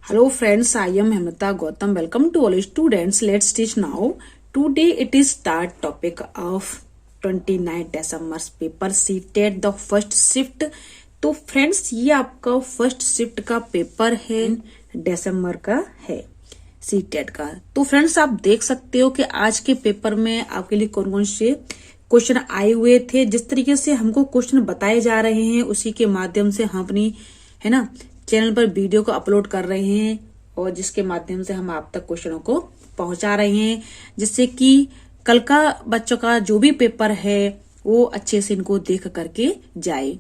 Hello friends, I am Hemata Gautam. Welcome to all students. Let's teach now. Today it is start topic of 29 December's paper CTET the first shift. तो friends ये आपका first shift का paper है, दिसंबर का है CTET का। तो friends आप देख सकते हो कि आज के पेपर में आपके लिए कौन कौन से क्वेश्चन आए हुए थे। जिस तरीके से हमको क्वेश्चन बताए जा रहे हैं उसी के माध्यम से हम अपनी है ना चैनल पर वीडियो को अपलोड कर रहे हैं और जिसके माध्यम से हम आप तक क्वेश्चनों को पहुंचा रहे हैं, जिससे कि कल का बच्चों का जो भी पेपर है वो अच्छे से इनको देख करके जाए।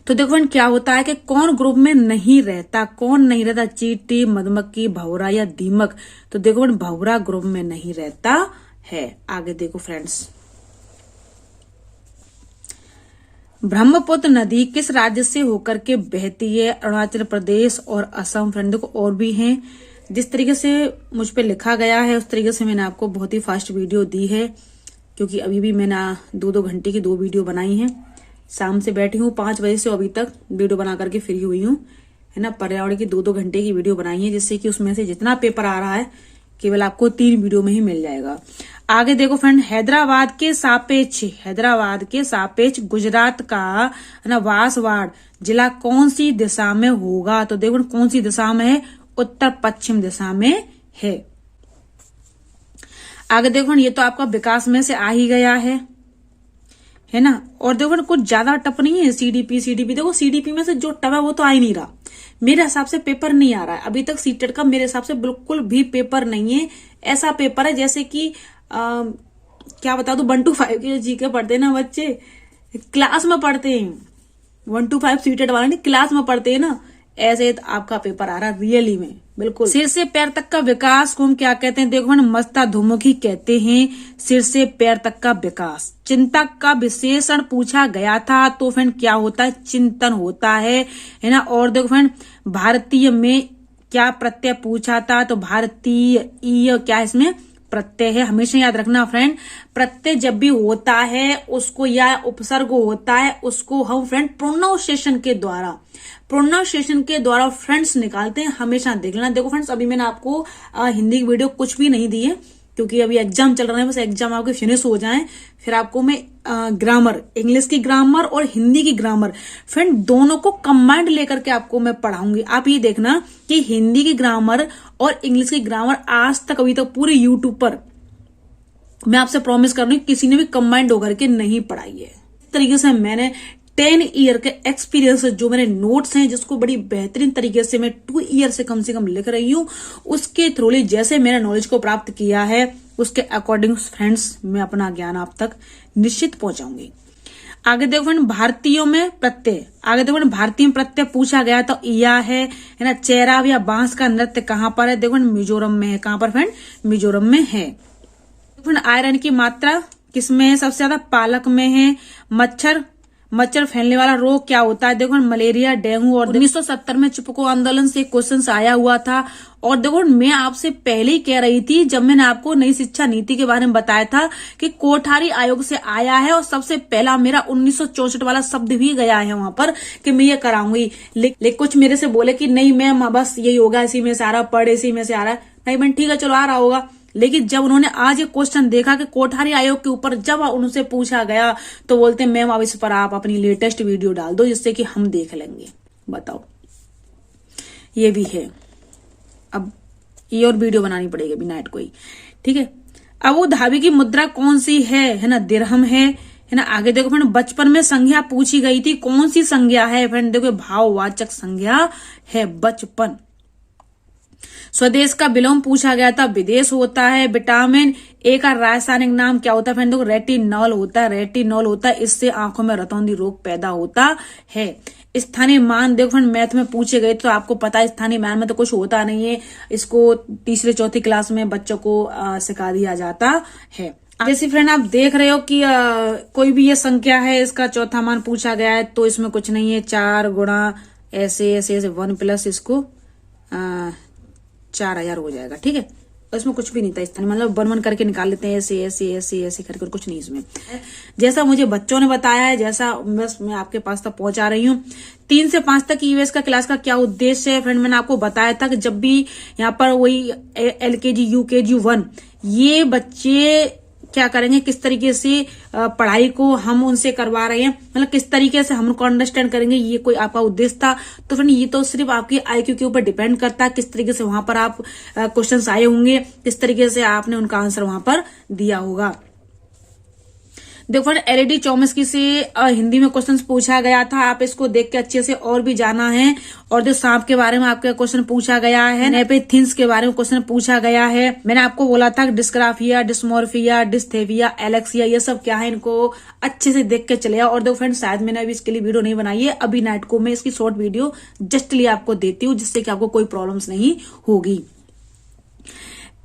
तो देखो फ्रेंड क्या होता है कि कौन ग्रुप में नहीं रहता, कौन नहीं रहता, चींटी, मधुमक्खी, भंवरा या दीमक। तो देखो फ्रेंड भंवरा ग्रुप में नहीं रहता है। आगे देखो फ्रेंड्स, ब्रह्मपुत्र नदी किस राज्य से होकर के बहती है? अरुणाचल प्रदेश और असम। फ्रेंड देखो और भी हैं, जिस तरीके से मुझ पे लिखा गया है उस तरीके से मैंने आपको बहुत ही फास्ट वीडियो दी है, क्योंकि अभी भी मैंने 2-2 घंटे की 2 वीडियो बनाई हैं। शाम से बैठी हूँ 5 बजे से अभी तक वीडियो बना करके फ्री हुई हूँ, है ना। पर्यावरण की 2-2 घंटे की वीडियो बनाई है, जिससे कि उसमें से जितना पेपर आ रहा है केवल आपको 3 वीडियो में ही मिल जाएगा। आगे देखो फ्रेंड, हैदराबाद के सापेक्ष गुजरात का ना वासवाड़ जिला कौन सी दिशा में होगा? तो देखो कौन सी दिशा में है? उत्तर पश्चिम दिशा में है। आगे देखो ये तो आपका विकास में से आ ही गया है ना। और देखो कुछ ज्यादा टफ नहीं है। सीडीपी देखो सीडीपी में से जो टफ है वो तो आ ही नहीं रहा। मेरे हिसाब से पेपर नहीं आ रहा है अभी तक सीटेट का, मेरे हिसाब से बिल्कुल भी पेपर नहीं है। ऐसा पेपर है जैसे कि क्या बता दो 1 to 5 के जीके पढ़ते हैं ना बच्चे, क्लास में पढ़ते हैं। 1 to 5 सीटेट वाले नहीं, क्लास में पढ़ते हैं ना, ऐसे आपका पेपर आ रहा है रियली में। बिल्कुल सिर से पैर तक का विकास को हम क्या कहते हैं? देखो मस्ताधुमुखी कहते हैं सिर से पैर तक का विकास। चिंतक का विशेषण पूछा गया था, तो फ्रेंड क्या होता है? चिंतन होता है ना। और देखो फ्रेंड भारतीय में क्या प्रत्यय पूछा था? तो भारतीय क्या इसमें प्रत्यय है। हमेशा याद रखना फ्रेंड, प्रत्यय जब भी होता है उसको या उपसर्ग होता है उसको हम फ्रेंड प्रोनाउंसिएशन के द्वारा फ्रेंड्स निकालते हैं। हमेशा देख लेना। देखो फ्रेंड्स अभी मैंने आपको हिंदी की वीडियो कुछ भी नहीं दी है, क्योंकि अभी एग्जाम चल रहे हैं। बस एग्जाम आपके फिनिश हो जाएं, फिर आपको मैं ग्रामर, इंग्लिश की ग्रामर और हिंदी की ग्रामर फ्रेंड दोनों को कंबाइंड लेकर के आपको मैं पढ़ाऊंगी। आप ये देखना कि हिंदी की ग्रामर और इंग्लिश की ग्रामर आज तक अभी तक पूरे यूट्यूब पर मैं आपसे प्रॉमिस कर रही हूँ किसी ने भी कंबाइंड होकर के नहीं पढ़ाई है। इस तरीके से मैंने 10 ईयर के एक्सपीरियंस जो मेरे नोट्स हैं, जिसको बड़ी बेहतरीन तरीके से मैं 2 ईयर से कम लिख रही हूँ, उसके थ्रू जैसे मेरे नॉलेज को प्राप्त किया है उसके अकॉर्डिंग फ्रेंड्स मैं अपना ज्ञान आप तक निश्चित पहुंचाऊंगी। आगे देखो फ्रेंड भारतीयों में प्रत्यय। आगे देखो भारतीय में प्रत्यय पूछा गया तो या है ना। चेहरा या बांस का नृत्य कहाँ पर है? देखो मिजोरम में है। कहाँ पर फ्रेंड? मिजोरम में है। फ्रेंड आयरन की मात्रा किसमें है? सबसे ज्यादा पालक में है। मच्छर फैलने वाला रोग क्या होता है? देखो मलेरिया, डेंगू। और 1970 में चिपको आंदोलन से क्वेश्चन आया हुआ था। और देखो मैं आपसे पहले ही कह रही थी, जब मैंने आपको नई शिक्षा नीति के बारे में बताया था कि कोठारी आयोग से आया है, और सबसे पहला मेरा 1964 वाला शब्द भी गया है वहां पर कि मैं ये कराऊंगी। लेकिन कुछ मेरे से बोले कि नहीं मैम बस यही होगा, इसी में से आ रहा, पढ़ इसी में से आ रहा है। नहीं मैम ठीक है चलो आ रहा होगा। लेकिन जब उन्होंने आज ये क्वेश्चन देखा कि कोठारी आयोग के ऊपर जब उनसे पूछा गया, तो बोलते मैम अब इस पर आप अपनी लेटेस्ट वीडियो डाल दो जिससे कि हम देख लेंगे। बताओ ये भी है, अब ये और वीडियो बनानी पड़ेगी अभी नाइट को ही, ठीक है। अबू धाबी की मुद्रा कौन सी है ना? दिरहम है ना। आगे देखो फ्रेंड बचपन में संज्ञा पूछी गई थी, कौन सी संज्ञा है? फ्रेंड देखो भाववाचक संज्ञा है बचपन। स्वदेश का विलोम पूछा गया था, विदेश होता है। विटामिन ए का रासायनिक नाम क्या होता है? फ्रेंड देखो रेटिनॉल होता है। इससे आंखों में रतौंधी रोग पैदा होता है। स्थानीय मान देखो फ्रेंड मैथ में पूछे गए तो आपको पता है स्थानीय मान में तो कुछ होता नहीं है, इसको 3री-4थी क्लास में बच्चों को सिखा दिया जाता है। जैसे फ्रेंड आप देख रहे हो कि कोई भी ये संख्या है, इसका चौथा मान पूछा गया है, तो इसमें कुछ नहीं है। 4 गुणा ऐसे 1 प्लस इसको 4000 हो जाएगा, ठीक है। इसमें कुछ भी नहीं था इस तरह, मतलब वन वन करके निकाल लेते हैं ऐसे ऐसे ऐसे ऐसे करके, कुछ नहीं इसमें। जैसा मुझे बच्चों ने बताया है, जैसा बस मैं आपके पास तक पहुंचा रही हूँ। 3 से 5 तक ईवीएस का क्लास का क्या उद्देश्य है फ्रेंड, मैंने आपको बताया था कि जब भी यहाँ पर वही LKG UKG 1 ये बच्चे क्या करेंगे, किस तरीके से पढ़ाई को हम उनसे करवा रहे हैं, मतलब किस तरीके से हम उनको अंडरस्टैंड करेंगे, ये कोई आपका उद्देश्य था। तो फ्रेंड ये तो सिर्फ आपकी IQ के ऊपर डिपेंड करता है, किस तरीके से वहां पर आप क्वेश्चंस आए होंगे, किस तरीके से आपने उनका आंसर वहां पर दिया होगा। देखो फ्रेंड LED चौमस्की से हिंदी में क्वेश्चन पूछा गया था, आप इसको देख के अच्छे से और भी जाना है। और जो सांप के बारे में आपका क्वेश्चन पूछा गया है, नेपेथिन्स के बारे में क्वेश्चन पूछा गया है। मैंने आपको बोला था डिस्ग्राफिया, डिस्मोर्फिया, डिस्थेविया, एलेक्सिया, ये सब क्या है, इनको अच्छे से देख के चले आओ। और देखो फ्रेंड शायद मैंने अभी इसके लिए वीडियो नहीं बनाई है, अभी नाइट को मैं इसकी शॉर्ट वीडियो जस्ट लिए आपको देती हूँ, जिससे कि आपको कोई प्रॉब्लम्स नहीं होगी।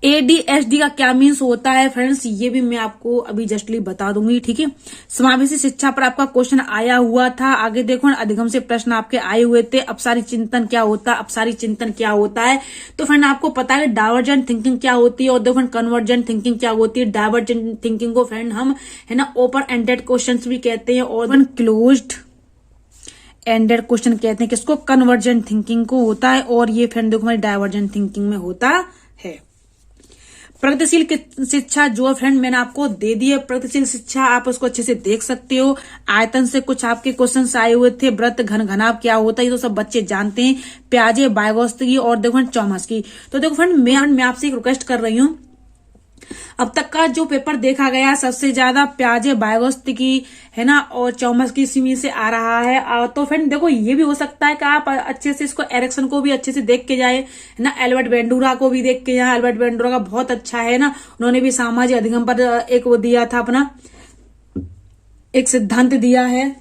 ADHD का क्या मीन्स होता है फ्रेंड्स, ये भी मैं आपको अभी जस्टली बता दूंगी, ठीक है। समावेशी शिक्षा पर आपका क्वेश्चन आया हुआ था। आगे देखो अधिगम से प्रश्न आपके आए हुए थे। अपसारी चिंतन क्या होता है, अपसारी चिंतन क्या होता है, तो फ्रेंड आपको पता है डाइवर्जेंट थिंकिंग क्या होती है, और देखो कन्वर्जेंट थिंकिंग क्या होती है। डाइवर्जेंट थिंकिंग को फ्रेंड हम है ना ओपन एंडेड क्वेश्चन भी कहते हैं, और क्लोज्ड एंडेड क्वेश्चन कहते हैं। किसको, कन्वर्जेंट थिंकिंग को होता है, और ये फ्रेंड देखो हमारी डाइवर्जेंट थिंकिंग में होता है। प्रगतिशील शिक्षा जो फ्रेंड मैंने आपको दे दी है, प्रगतिशील शिक्षा आप उसको अच्छे से देख सकते हो। आयतन से कुछ आपके क्वेश्चंस आए हुए थे। वृत्त घन घनाभ क्या होता है, ये तो सब बच्चे जानते हैं। प्याजे, वाइगोत्स्की और देखो चौमस्की। तो देखो फ्रेंड मैं आपसे एक रिक्वेस्ट कर रही हूँ, अब तक का जो पेपर देखा गया सबसे ज्यादा प्याजे, वाइगोत्स्की है ना और चौमस्की सीमी से आ रहा है। तो फ्रेंड देखो ये भी हो सकता है कि आप अच्छे से इसको एरिक्सन को भी अच्छे से देख के जाए, है ना। एल्बर्ट बेंडूरा को भी देख के जाए, एल्बर्ट बेंडूरा का बहुत अच्छा है ना, उन्होंने भी सामाजिक अधिगम पर एक वो दिया था, अपना एक सिद्धांत दिया है।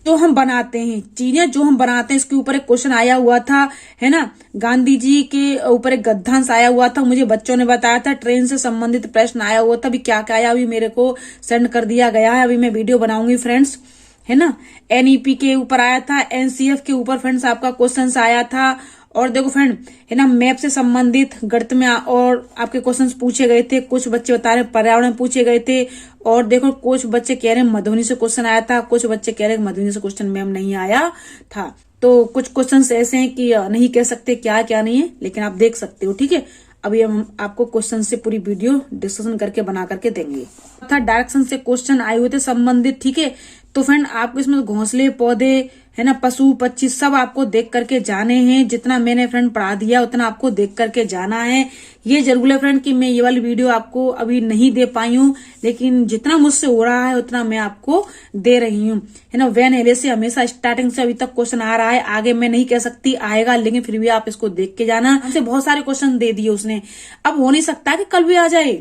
जो हम बनाते हैं चीजें, जो हम बनाते हैं, इसके ऊपर एक क्वेश्चन आया हुआ था, है ना। गांधी जी के ऊपर एक गद्यांश आया हुआ था, मुझे बच्चों ने बताया था। ट्रेन से संबंधित प्रश्न आया हुआ था, अभी क्या क्या आया अभी मेरे को सेंड कर दिया गया है, अभी मैं वीडियो बनाऊंगी फ्रेंड्स, है ना। NEP के ऊपर आया था, NCF के ऊपर फ्रेंड्स आपका क्वेश्चन आया था। और देखो फ्रेंड है ना मैप से संबंधित गणित में और आपके क्वेश्चंस पूछे गए थे। कुछ बच्चे बता रहे पर्यावरण में पूछे गए थे, और देखो कुछ बच्चे कह रहे मधुबनी से क्वेश्चन आया था, कुछ बच्चे कह रहे मधुबनी से क्वेश्चन मैम नहीं आया था। तो कुछ क्वेश्चंस ऐसे हैं कि नहीं कह सकते क्या क्या नहीं है, लेकिन आप देख सकते हो, ठीक है। अभी हम आपको क्वेश्चन से पूरी वीडियो डिस्कशन करके बना करके देंगे। था डायरेक्शन से क्वेश्चन आए हुए थे संबंधित, ठीक है। तो फ्रेंड आपको इसमें घोंसले, पौधे, है ना, पशु पक्षी सब आपको देख करके जाने हैं। जितना मैंने फ्रेंड पढ़ा दिया उतना आपको देख करके जाना है। ये जरूर है फ्रेंड कि मैं ये वाली वीडियो आपको अभी नहीं दे पाई हूँ, लेकिन जितना मुझसे हो रहा है उतना मैं आपको दे रही हूँ, है ना। वैन हेले से हमेशा स्टार्टिंग से अभी तक क्वेश्चन आ रहा है, आगे मैं नहीं कह सकती आएगा, लेकिन फिर भी आप इसको देख के जाना। हमसे बहुत सारे क्वेश्चन दे दिए उसने, अब हो नहीं सकता कि कल भी आ जाए,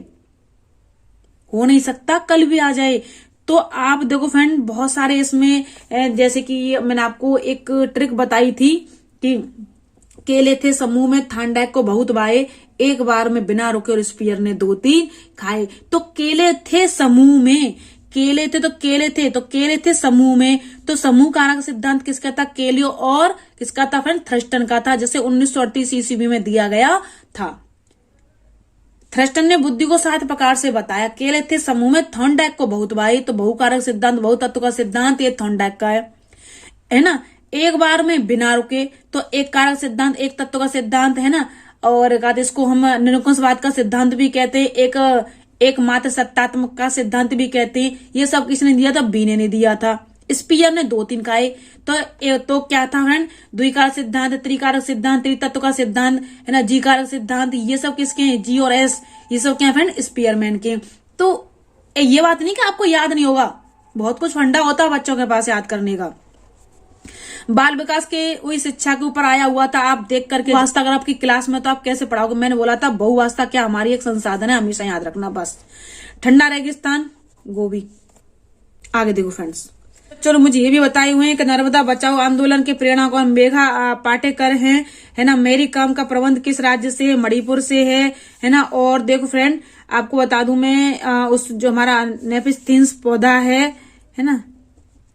हो नहीं सकता कल भी आ जाए। तो आप देखो फ्रेंड बहुत सारे इसमें, जैसे कि मैंने आपको एक ट्रिक बताई थी कि केले थे समूह में, थांडैक को बहुत बाए, एक बार में बिना रुके और स्पीयर ने 2-3 खाए। तो केले थे समूह में, केले थे तो केले थे समूह में। तो समूह कारक सिद्धांत किसका था, केलियो और किसका था फ्रेंड, थ्रस्टन का था, जैसे 1938 ईस्वी में दिया गया था। थ्रस्टन ने बुद्धि को 7 प्रकार से बताया। केले थे समूह में, थॉर्नडाइक को बहुत बाई, तो बहुकारक सिद्धांत, बहुतत्व का सिद्धांत ये थॉर्नडाइक का है ना। एक बार में बिना रुके, तो एक कारक सिद्धांत, एक तत्व का सिद्धांत, है ना। और इसको हम निरंकुशवाद का सिद्धांत भी कहते हैं, एक मात्र सत्तात्मक का सिद्धांत भी कहते हैं। ये सब किसने दिया था, बीने ने दिया था। स्पीयर ने 2-3 खाए। तो क्या था फ्रेंड, द्विकारक सिद्धांत, त्रिकारक सिद्धांत, त्रितत्व का सिद्धांत, है ना, जी कारक सिद्धांत, ये सब किसके हैं, जी और एस, ये सब क्या है फ्रेंड, स्पीयरमैन के। तो ये बात नहीं कि आपको याद नहीं होगा, बहुत कुछ फंडा होता है बच्चों के पास याद करने का। बाल विकास के वही शिक्षा के ऊपर आया हुआ था, आप देख करके वास्ता अगर आपकी क्लास में, तो आप कैसे पढ़ाओगे। मैंने बोला था बहुवास्ता क्या हमारी एक संसाधन है, हमेशा याद रखना बस। ठंडा रेगिस्तान, गोभी। आगे देखो फ्रेंड्स, चलो मुझे ये भी बताए हुए हैं कि नर्मदा बचाओ आंदोलन के प्रेरणा कौन, मेघा पाटेकर हैं, है ना। मेरी काम का प्रबंध किस राज्य से, मणिपुर से है ना। और देखो फ्रेंड आपको बता दूं मैं, उस जो हमारा नेपिथीन्स पौधा है ना,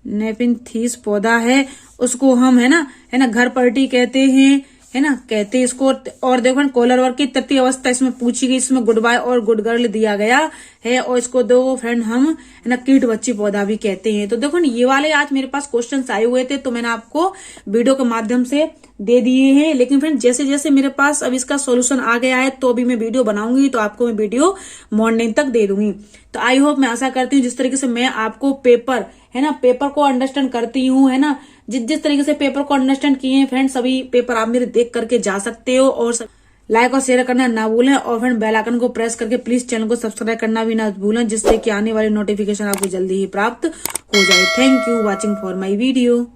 नेपिथीन्स पौधा है, उसको हम है ना घर पर्टी कहते हैं, है ना, कहते हैं इसको। और देखो फ्रेंड, कॉलर वर्क की तृतीय अवस्था इसमें पूछी गई, इसमें गुड बाय और गुड गर्ल दिया गया है, और इसको दो फ्रेंड हम है ना कीट बच्ची पौधा भी कहते हैं। तो देखो ये वाले आज मेरे पास क्वेश्चन आए हुए थे, तो मैंने आपको वीडियो के माध्यम से दे दिए हैं। लेकिन फ्रेंड जैसे जैसे मेरे पास अब इसका सॉल्यूशन आ गया है, तो अभी मैं वीडियो बनाऊंगी, तो आपको मैं वीडियो मॉर्निंग तक दे दूंगी। तो आई होप, मैं आशा करती हूँ जिस तरीके से मैं आपको पेपर है ना, पेपर को अंडरस्टैंड करती हूँ है ना, जिस तरीके से पेपर को अंडरस्टैंड किए हैं फ्रेंड, सभी पेपर आप मेरे देख करके जा सकते हो। और लाइक और शेयर करना ना भूलें, और फ्रेंड बेल आइकन को प्रेस करके प्लीज चैनल को सब्सक्राइब करना भी ना भूलें, जिससे कि आने वाली नोटिफिकेशन आपको जल्दी ही प्राप्त हो जाए। Thank you watching for my video.